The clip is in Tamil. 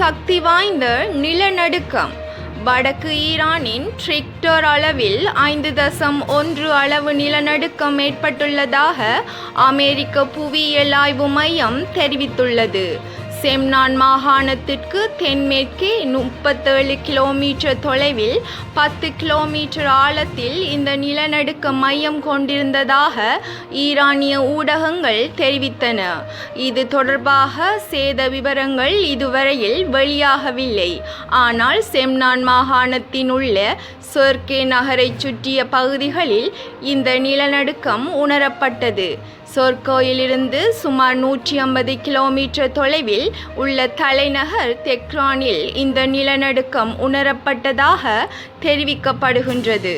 சக்தி வாய்ந்த நிலநடுக்கம். வடக்கு ஈரானின் ரிக்டர் அளவில் 5.1 அளவு நிலநடுக்கம் ஏற்பட்டுள்ளதாக அமெரிக்க புவியியல் ஆய்வு மையம் தெரிவித்துள்ளது. செம்னான் மாகாணத்திற்கு தென்மேற்கே 37 கிலோமீட்டர் தொலைவில் 10 கிலோமீட்டர் ஆழத்தில் இந்த நிலநடுக்க மையம் கொண்டிருந்ததாக ஈரானிய ஊடகங்கள் தெரிவித்தன. இது தொடர்பாக சேத விவரங்கள் இதுவரையில் வெளியாகவில்லை. ஆனால் செம்னான் மாகாணத்தின் உள்ள சொர்கே நகரை சுற்றிய பகுதிகளில் இந்த நிலநடுக்கம் உணரப்பட்டது. சொர்கோயிலிருந்து சுமார் 150 கிலோமீட்டர் தொலைவில் உள்ள தலைநகர் தெஹ்ரானில் இந்த நிலநடுக்கம் உணரப்பட்டதாக தெரிவிக்கப்படுகின்றது.